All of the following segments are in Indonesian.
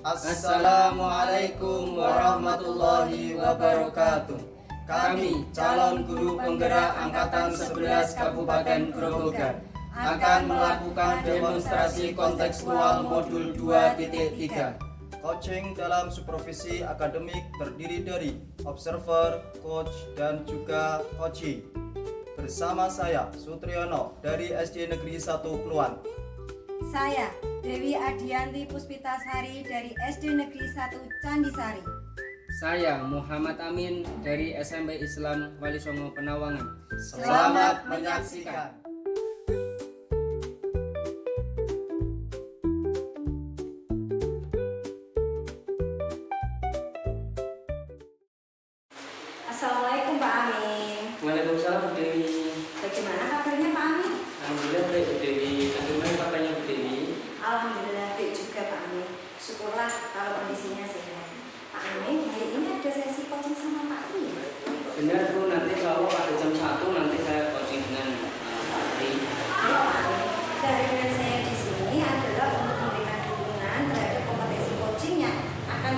Assalamualaikum warahmatullahi wabarakatuh. Kami calon guru penggerak Angkatan 11 Kabupaten Grobogan akan melakukan demonstrasi kontekstual modul 2.3. Coaching dalam supervisi akademik terdiri dari observer, coach, dan juga coaching. Bersama saya, Sutriyono dari SD Negeri 1 Kluwan. Saya, Dewi Adianti Puspitasari dari SD Negeri 1 Candisari. Saya, Muhammad Amin dari SMP Islam Wali Songo Penawangan. Selamat menyaksikan. Assalamualaikum Pak Amin. Waalaikumsalam Bu Dewi. Bagaimana kabarnya Pak Amin? Alhamdulillah baik Bu Dewi. Bagaimana kabarnya Bu Dewi? Alhamdulillah baik juga Pak Amin. Syukurlah kalau kondisinya sehat. Pak Amin, hari ini ada sesi coaching sama Pak Amin. Benar Bu, nanti kalau pada jam 1 nanti saya coaching dengan Pak Tri. Ayo Pak Amin, kehadiran saya di sini adalah untuk memberikan dukungan terhadap kompetensi coaching yang akan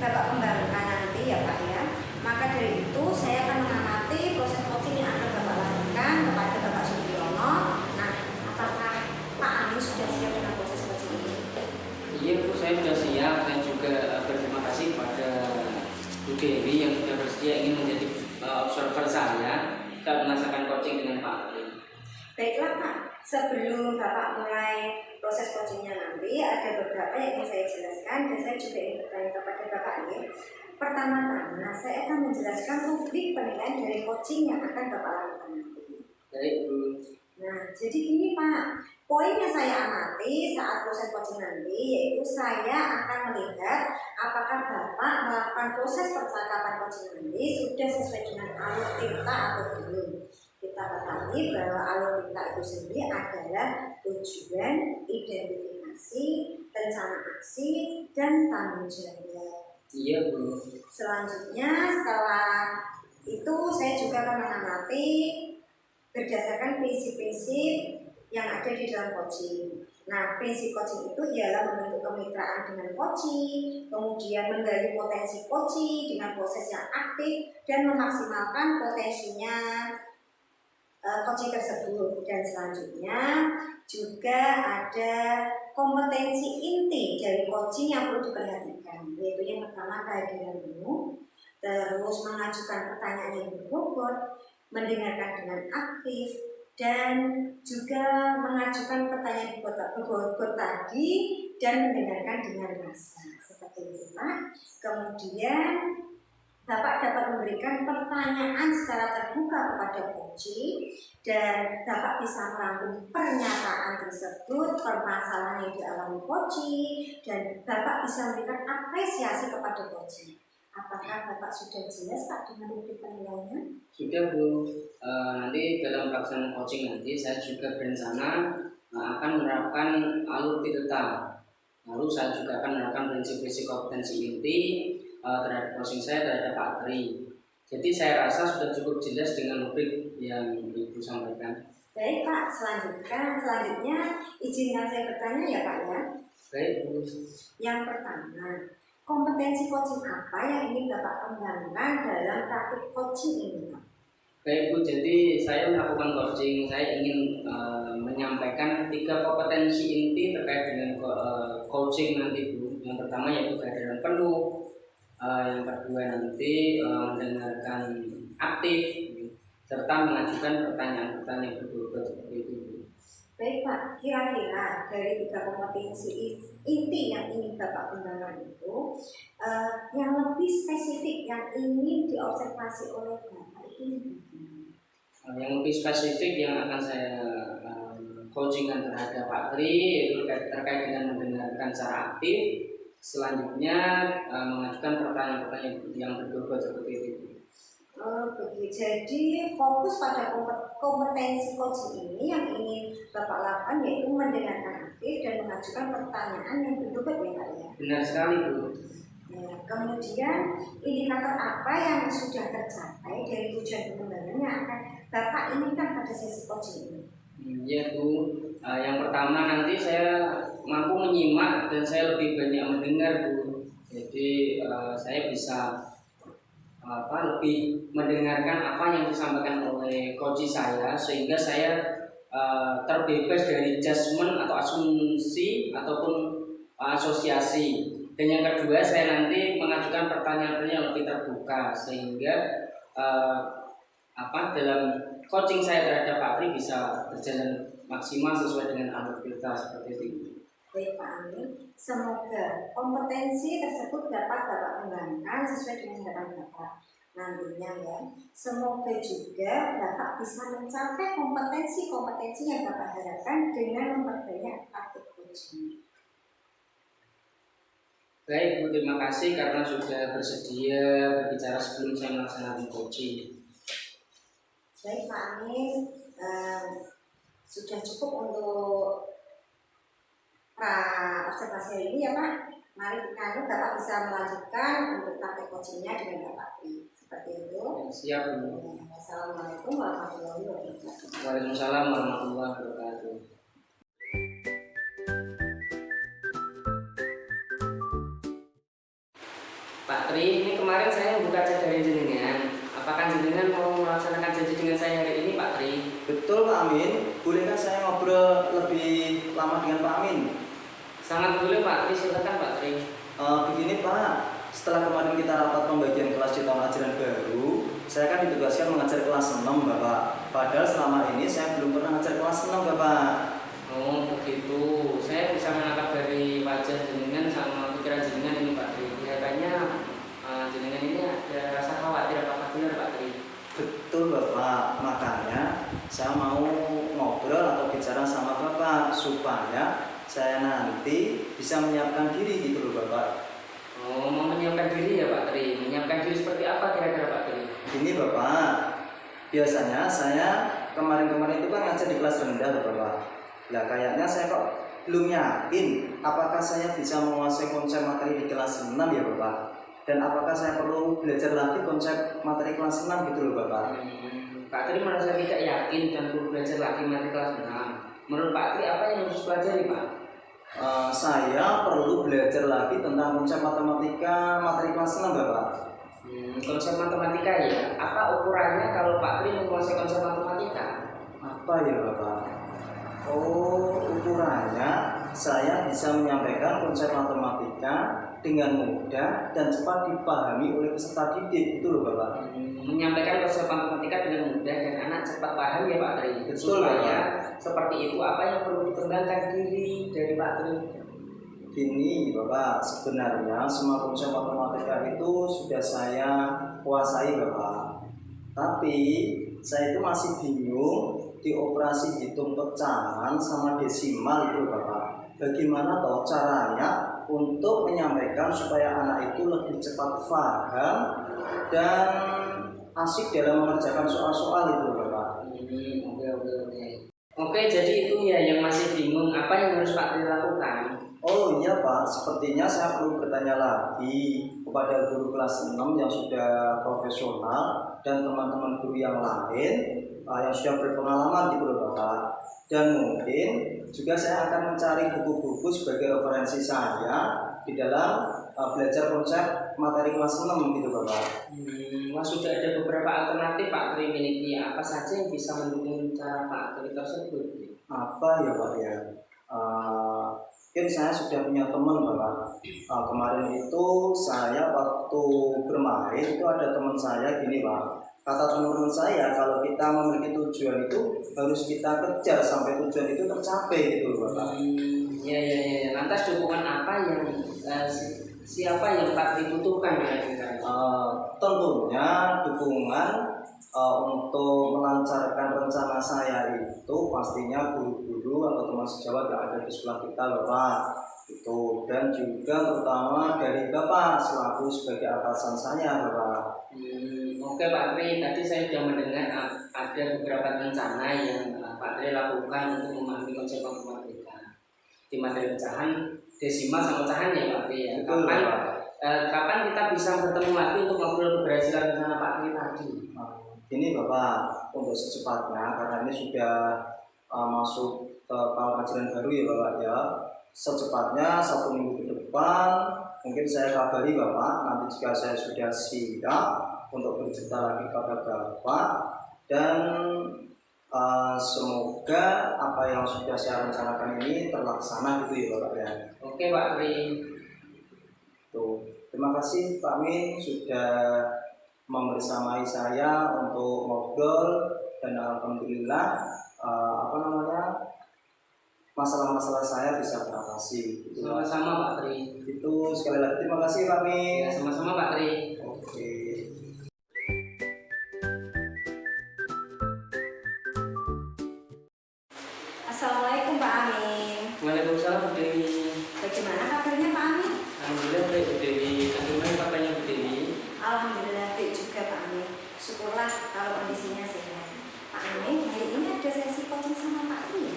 Bapak kembangkan nanti ya Pak ya. Maka dari itu saya akan mengamati proses coaching yang akan Bapak lakukan kepada Bapak Sutriyono. Nah, apakah Pak Amin sudah siap dengan proses coaching ini? Iya Bu, saya sudah siap. Saya juga berterima kasih kepada Bu Dewi yang sudah bersedia ingin menjadi observer saya saat melaksanakan coaching dengan Pak Tri. Baiklah Pak, sebelum Bapak mulai proses coachingnya nanti ada beberapa yang ingin saya jelaskan dan saya juga ingin bertanya kepada Bapak ini. Pertama-tama saya akan menjelaskan rubrik penilaian dari coaching yang akan Bapak lakukan nanti. Baik Bu. Nah, jadi gini Pak, poin yang saya amati saat proses coaching nanti yaitu saya akan melihat apakah Bapak melakukan proses percakapan coaching nanti sudah sesuai dengan alur tinta atau belum. Kita ketahui bahwa alur tinta itu sendiri adalah tujuan, identifikasi, rencana aksi, dan tanggung jawab. Iya Bu. Selanjutnya setelah itu saya juga akan mengamati berdasarkan prinsip-prinsip yang ada di dalam coaching. Nah, prinsip coaching itu ialah membentuk kemitraan dengan coaching, kemudian menggali potensi coaching dengan proses yang aktif dan memaksimalkan potensinya coaching tersebut. Dan selanjutnya juga ada kompetensi inti dari coaching yang perlu diperhatikan, yaitu yang pertama kehadiranmu, terus mengajukan pertanyaan yang berbobot, mendengarkan dengan aktif, dan juga mengajukan pertanyaan berbobot tadi dan mendengarkan dengan rasa seperti itu Pak. Kemudian Bapak dapat memberikan pertanyaan secara terbuka kepada coaching dan Bapak bisa merangkum pernyataan tersebut, permasalahan yang dialami coaching, dan Bapak bisa memberikan apresiasi kepada coaching. Apakah Bapak sudah jelas Pak dengan rubrik penilaiannya? Sudah Bu. Nanti dalam pelaksanaan coaching nanti saya juga berencana akan menerapkan alur tirta. Lalu saya juga akan menerapkan prinsip-prinsip kompetensi inti terhadap coaching saya terhadap Pak Tri. Jadi saya rasa sudah cukup jelas dengan rubrik yang Ibu sampaikan. Baik Pak, selanjutnya izinkan saya bertanya ya Pak ya. Baik Bu. Yang pertama, kompetensi coaching apa yang ingin Bapak kembangkan dalam praktik coaching ini Pak? Baik Bu, jadi saya melakukan coaching, saya ingin menyampaikan 3 kompetensi inti terkait dengan coaching nanti Bu. Yang pertama yaitu kehadiran penuh, yang kedua nanti mendengarkan aktif, serta mengajukan pertanyaan-pertanyaan yang berbobot seperti itu Bu. Baik Pak, kira-kira dari 3 kompetensi inti yang ingin Bapak kembangkan itu, yang lebih spesifik yang ingin diobservasi oleh Bapak itu yang lebih spesifik yang akan saya coachingkan terhadap Pak Tri yaitu terkait dengan mendengarkan secara aktif, selanjutnya mengajukan pertanyaan-pertanyaan yang berbobot seperti itu. Begitu. Jadi fokus pada kompetensi coaching ini yang ingin Bapak lakukan yaitu mendengarkan aktif dan mengajukan pertanyaan yang berbobot ya Pak ya. Benar sekali Bu. Nah, kemudian indikator apa yang sudah tercapai dari tujuan pengembangan yang akan Bapak inginkan pada sesi coaching ini? Ya Bu, yang pertama nanti saya mampu menyimak dan saya lebih banyak mendengar Bu. Jadi saya bisa lebih mendengarkan apa yang disampaikan oleh coach saya sehingga saya terbebas dari judgement atau asumsi ataupun asosiasi. Dan yang kedua saya nanti mengajukan pertanyaan-pertanyaan yang lebih terbuka sehingga eh, dalam coaching saya terhadap Pak Tri bisa berjalan maksimal sesuai dengan alur kita seperti itu. Baik Pak Amin, semoga kompetensi tersebut dapat Bapak kembangkan sesuai dengan harapan Bapak nantinya ya. Semoga juga Bapak bisa mencapai kompetensi-kompetensi yang Bapak harapkan dengan memperbanyak praktik coaching. Baik Bu, terima kasih karena sudah bersedia berbicara sebelum saya melaksanakan coaching. Baik Pak Amin, sudah cukup untuk observasi hari ini ya Pak. Mari kita Bapak bisa melanjutkan untuk praktek coachingnya dengan Bapak Tri. Seperti itu. Siap Bu. Assalamualaikum warahmatullahi wabarakatuh. Waalaikumsalam warahmatullahi wabarakatuh. Pak Tri, ini kemarin saya buka chat dari jenengan. Apakah jenengan mau melaksanakan janji dengan saya hari ini Pak Tri? Betul Pak Amin, bolehkah saya ngobrol lebih lama dengan Pak Amin? Sangat boleh Pak Tri, silakan Pak Tri. Begini Pak, setelah kemarin kita rapat pembagian kelas di tahun ajaran baru, saya kan ditugaskan mengajar kelas 6 Bapak. Padahal selama ini saya belum pernah mengajar kelas 6 Bapak. Oh begitu, saya bisa menangkap dari wajah jenengan sama pikiran jenengan ini Pak Tri. Kelihatannya jenengan ini ada rasa khawatir, apakah benar Pak Tri? Betul Bapak, makanya saya mau ngobrol atau bicara sama Bapak supaya saya nanti bisa menyiapkan diri gitu loh Bapak. Oh, mau menyiapkan diri ya Pak Tri? Menyiapkan diri seperti apa kira-kira Pak Tri? Gini Bapak, biasanya saya kemarin-kemarin itu kan ngajar di kelas rendah Bapak. Lah kayaknya saya kok belum yakin apakah saya bisa menguasai konsep materi di kelas 6 ya Bapak. Dan apakah saya perlu belajar lagi konsep materi kelas 6 gitu loh Bapak. Pak Tri merasa tidak yakin dan perlu belajar lagi materi kelas 6. Menurut Pak Tri apa yang harus pelajari Pak? Saya perlu belajar lagi tentang konsep matematika materi kelas 6 Bapak. Konsep matematika ya? Apa ukurannya kalau Pak Tri menguasai konsep matematika? Apa ya Bapak? Oh, ukurannya saya bisa menyampaikan konsep matematika dengan mudah dan cepat dipahami oleh peserta didik, itu loh Bapak. Menyampaikan konsep matematika dengan mudah dan anak cepat paham ya Pak Tri. Betul Supaya seperti itu apa yang perlu dikembangkan diri dari Pak Tri? Gini Bapak, sebenarnya semua konsep matematika itu sudah saya kuasai Bapak. Tapi saya itu masih bingung di operasi hitung pecahan sama desimal itu Bapak. Bagaimana toh caranya untuk menyampaikan supaya anak itu lebih cepat paham dan asik dalam mengerjakan soal-soal itu Bapak. Oke, jadi itu ya yang masih bingung apa yang harus Pak Tri lakukan. Oh iya Pak, sepertinya saya perlu bertanya lagi kepada guru kelas 6 yang sudah profesional dan teman-teman guru yang lain yang sudah berpengalaman gitu loh Bapak. Dan mungkin juga saya akan mencari buku-buku sebagai referensi saya di dalam belajar konsep materi kelas 6 gitu Bapak. Sudah ada beberapa alternatif Pak Tri miliki. Apa saja yang bisa mendukung cara Pak Tri tersebut? Apa ya Pak ya? Mungkin saya sudah punya teman Bapak. Kemarin itu saya waktu bermain itu ada teman saya gini Pak. Kata teman-teman saya kalau kita memiliki tujuan itu harus kita kejar sampai tujuan itu tercapai gitu Bapak. Ya. Lantas dukungan apa yang siapa yang Pak Tri butuhkan kira-kira? Tentunya dukungan untuk melancarkan rencana saya itu pastinya guru-guru atau teman sejawat yang ada di sekolah kita Bapak itu, dan juga terutama dari Bapak selaku sebagai atasan saya Bapak. Oke Pak Tri, tadi saya sudah mendengar ada beberapa rencana yang Pak Tri lakukan untuk memahami konsep matematika di materi pecahan, desimal sama pecahan ya Pak Tri ya. Kapan kita bisa bertemu lagi untuk ngobrol keberhasilan rencana Pak Tri tadi? Ini Bapak, untuk secepatnya karena ini sudah masuk ke pelajaran baru ya Bapak ya. Secepatnya 1 minggu ke depan mungkin saya kabari Bapak, nanti jika saya sudah siap untuk bercerita lagi kepada Bapak, dan semoga apa yang sudah saya rencanakan ini terlaksana gitu ya Bapak ya. Oke Pak Tri. Tuh, terima kasih Pak Min sudah membersamai saya untuk ngobrol, dan alhamdulillah masalah-masalah saya bisa teratasi. Sama-sama Pak Tri. Itu sekali lagi terima kasih Pak Min. Ya, sama-sama Pak Tri. Oke. Assalamualaikum Pak Amin. Waalaikumsalam Bu Dewi. Bagaimana kabarnya Pak Amin? Alhamdulillah baik Bu Dewi. Bagaimana kabarnya Bu Dewi? Alhamdulillah baik juga Pak Amin. Syukurlah kalau kondisinya sehat. Pak Amin, hari ini ada sesi coaching sama Pak Tri.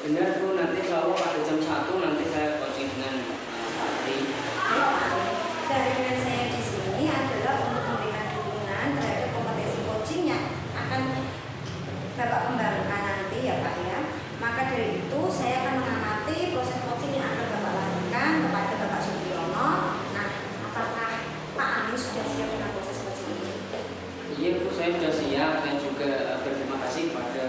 Benar Bu, nanti kalau pada jam 1 nanti saya coaching dengan Pak Tri. Ayo Pak Amin, kehadiran saya di sini adalah untuk memberikan dukungan terhadap kompetensi coaching yang akan Bapak kembangkan nanti ya Pak ya. Maka dari itu saya akan mengamati proses coaching yang akan Bapak lakukan kepada Bapak Supriyono. Nah, apakah Pak Amin sudah siap dengan proses coaching ini? Iya Bu, saya sudah siap. Saya juga berterima kasih kepada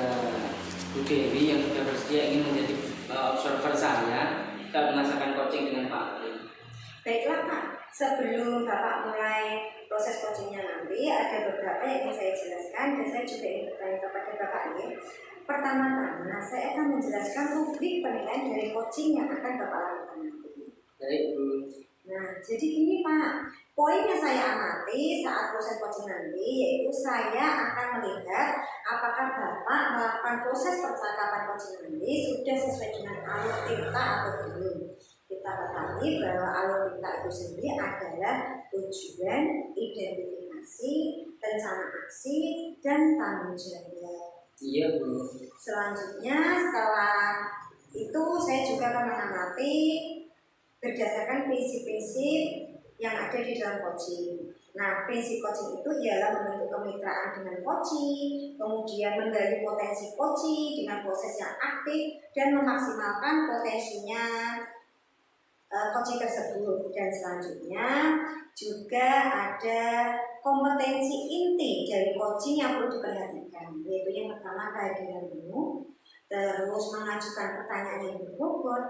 Bu Dewi yang sudah bersedia ingin menjadi observer saya saat melaksanakan coaching dengan Pak Tri. Baiklah Pak, sebelum Bapak mulai proses coachingnya nanti ada beberapa yang ingin saya jelaskan, dan saya juga ingin bertanya kepada Bapak ini. Pertama-tama saya akan menjelaskan rubrik penilaian dari coaching yang akan Bapak lakukan nanti. Baik Bu. Nah, jadi gini Pak, poin yang saya amati saat proses coaching nanti yaitu saya akan melihat apakah Bapak melakukan proses percakapan coaching nanti sudah sesuai dengan alur tinta atau belum. Kita ketahui bahwa alur tinta itu sendiri adalah tujuan, identifikasi, rencana aksi, dan tanggung jawab. Iya Bu. Selanjutnya setelah itu saya juga akan mengamati berdasarkan prinsip-prinsip yang ada di dalam coaching. Nah, prinsip coaching itu ialah membentuk kemitraan dengan coaching, kemudian menggali potensi coaching dengan proses yang aktif, dan memaksimalkan potensinya coaching tersebut. Dan selanjutnya juga ada kompetensi inti dari coaching yang perlu diperhatikan, yaitu yang pertama kehadiran penuh, terus mengajukan pertanyaan yang berbobot,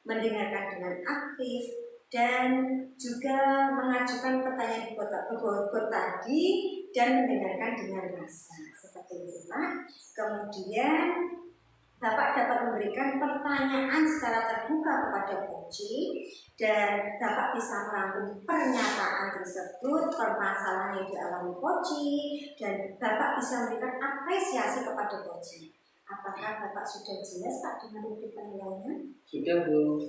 mendengarkan dengan aktif, dan juga mengajukan pertanyaan berbobot tadi dan mendengarkan dengan rasa, seperti itu Pak. Kemudian Bapak dapat memberikan pertanyaan secara terbuka kepada coaching, dan Bapak bisa merangkum pernyataan tersebut, permasalahan yang dialami coaching, dan Bapak bisa memberikan apresiasi kepada coaching. Apakah Bapak sudah jelas Pak dengan rubrik penilaiannya? Sudah Bu.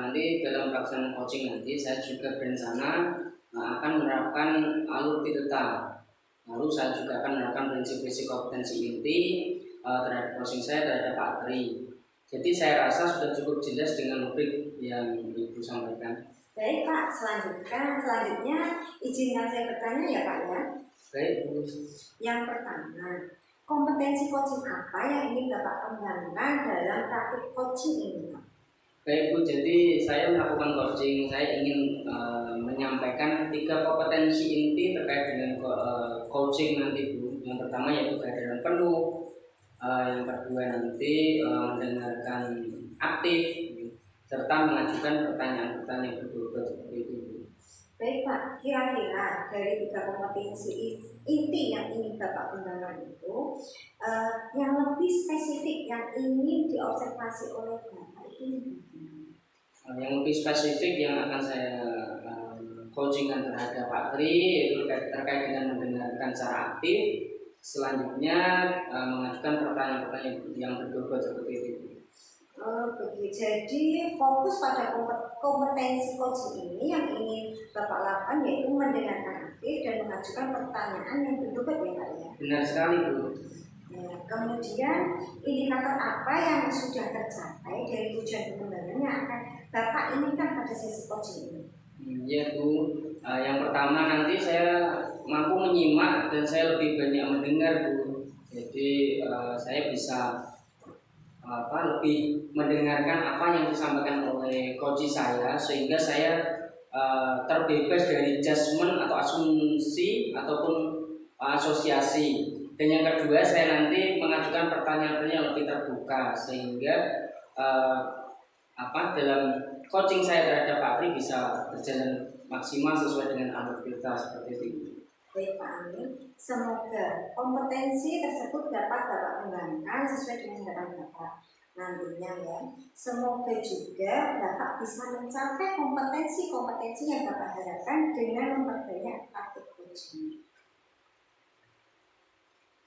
Nanti dalam pelaksanaan coaching nanti saya juga berencana akan menerapkan alur tirta. Lalu saya juga akan menerapkan prinsip-prinsip kompetensi inti terhadap coaching saya terhadap Pak Tri. Jadi saya rasa sudah cukup jelas dengan rubrik yang Ibu sampaikan. Baik Pak, selanjutnya izinkan saya bertanya ya Pak ya. Baik Bu. Yang pertama, kompetensi coaching apa yang ingin Bapak kembangkan dalam praktik coaching ini Pak? Baik Bu, jadi saya melakukan coaching, saya ingin menyampaikan 3 kompetensi inti terkait dengan coaching nanti Bu. Yang pertama yaitu kehadiran penuh, yang kedua nanti mendengarkan aktif, serta mengajukan pertanyaan-pertanyaan yang berbobot seperti itu. Baik Pak, kira-kira dari 3 kompetensi inti yang ingin Bapak kembangkan itu, yang lebih spesifik yang ingin diobservasi oleh Bapak itu Yang lebih spesifik yang akan saya coachingkan terhadap Pak Tri yaitu terkait dengan mendengarkan secara aktif, selanjutnya mengajukan pertanyaan-pertanyaan yang berbobot seperti itu. Begitu. Jadi fokus pada kompetensi coaching ini yang ingin Bapak lakukan yaitu mendengarkan aktif dan mengajukan pertanyaan yang berbobot ya Pak ya. Benar sekali Bu. Nah, kemudian indikator apa yang sudah tercapai dari tujuan pengembangan yang akan Bapak inginkan pada sesi coaching ini? Ya Bu, yang pertama nanti saya mampu menyimak dan saya lebih banyak mendengar Bu. Jadi saya bisa lebih mendengarkan apa yang disampaikan oleh coach saya, sehingga saya terbebas dari judgement atau asumsi ataupun asosiasi. Dan yang kedua, saya nanti mengajukan pertanyaan-pertanyaan yang lebih terbuka, sehingga dalam coaching saya terhadap Pak Tri bisa berjalan maksimal sesuai dengan alur kita seperti itu. Baik Pak Amin, semoga kompetensi tersebut dapat Bapak kembangkan sesuai dengan harapan Bapak nantinya ya. Semoga juga Bapak bisa mencapai kompetensi-kompetensi yang Bapak harapkan dengan memperbanyak praktik coaching.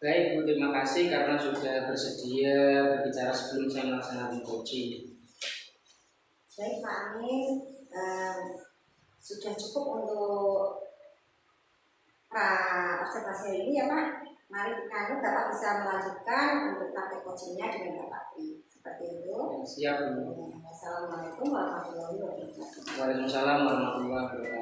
Baik Bu, terima kasih karena sudah bersedia berbicara sebelum saya melaksanakan coaching. Baik Pak Amin, sudah cukup untuk observasi hari ini ya Pak. Mari kita Bapak bisa melanjutkan untuk praktek coachingnya dengan Bapak Tri. Seperti itu. Siap Bu. Wassalamualaikum warahmatullahi wabarakatuh. Waalaikumsalam warahmatullahi wabarakatuh.